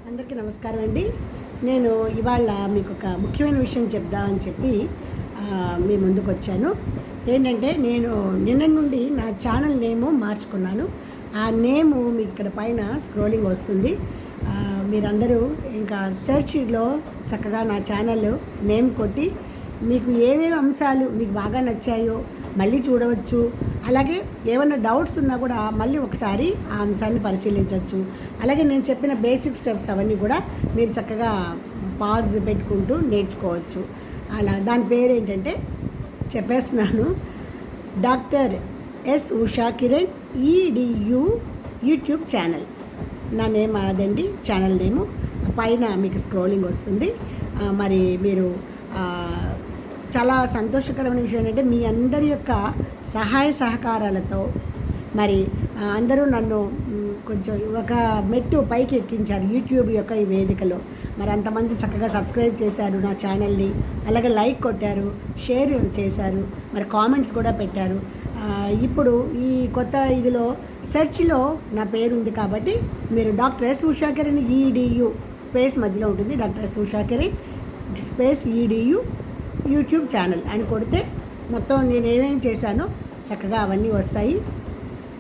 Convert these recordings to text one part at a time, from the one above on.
అందరికీ నమస్కారం అండి. నేను ఇవాళ మీకు ఒక ముఖ్యమైన విషయం చెప్దామని చెప్పి మీ ముందుకు వచ్చాను. ఏంటంటే నేను నిన్న నుండి నా ఛానల్ నేము మార్చుకున్నాను. ఆ నేము మీకు ఇక్కడ పైన స్క్రోలింగ్ వస్తుంది. మీరందరూ ఇంకా సెర్చ్లో చక్కగా నా ఛానల్ నేమ్ కొట్టి మీకు ఏవేవి అంశాలు మీకు బాగా నచ్చాయో మళ్ళీ చూడవచ్చు. అలాగే ఏమైనా డౌట్స్ ఉన్నా కూడా మళ్ళీ ఒకసారి ఆ అంశాన్ని పరిశీలించవచ్చు. అలాగే నేను చెప్పిన బేసిక్ స్టెప్స్ అవన్నీ కూడా మీరు చక్కగా పాజ్ పెట్టుకుంటూ నేర్చుకోవచ్చు. అలా దాని పేరు ఏంటంటే చెప్పేస్తున్నాను, doctor yes Usha Kiran EDU YouTube channel. నా నేమ్ అదండి, ఛానల్ నేము. పైన మీకు స్క్రోలింగ్ వస్తుంది. మరి మీరు చాలా సంతోషకరమైన విషయం ఏంటంటే మీ అందరి యొక్క సహాయ సహకారాలతో మరి అందరూ నన్ను కొంచెం ఒక మెట్టు పైకి ఎక్కించారు యూట్యూబ్ యొక్క ఈ వేదికలో. మరి అంతమంది చక్కగా సబ్స్క్రైబ్ చేశారు నా ఛానల్ని, అలాగే లైక్ కొట్టారు, షేర్ చేశారు, మరి కామెంట్స్ కూడా పెట్టారు. ఇప్పుడు ఈ కొత్త ఇదిలో సెర్చ్లో నా పేరు ఉంది కాబట్టి మీరు doctor yes Usha Kiran EDU space మధ్యలో ఉంటుంది, doctor yes Usha Kiran space EDU YouTube channel అని కొడితే మొత్తం నేను ఏమేమి చేశానో చక్కగా అవన్నీ వస్తాయి.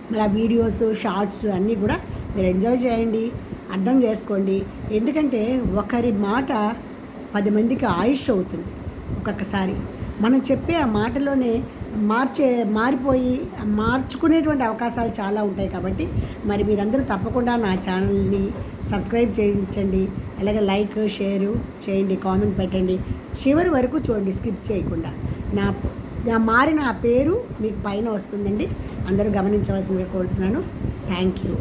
మరి ఆ వీడియోస్, షార్ట్స్ అన్నీ కూడా మీరు ఎంజాయ్ చేయండి, అర్థం చేసుకోండి. ఎందుకంటే ఒకరి మాట 10 మందికి ఆయుష్ అవుతుంది. ఒక్కొక్కసారి మనం చెప్పే ఆ మాటలోనే మారిపోయి మార్చుకునేటువంటి అవకాశాలు చాలా ఉంటాయి. కాబట్టి మరి మీరందరూ తప్పకుండా నా ఛానల్ని సబ్స్క్రైబ్ చేయించండి, అలాగే లైక్ షేరు చేయండి, కామెంట్ పెట్టండి, చివరి వరకు చూడండి స్కిప్ చేయకుండా. నా మారిన ఆ పేరు మీకు పైన వస్తుందండి, అందరూ గమనించవలసిందిగా కోరుతున్నాను. Thank you.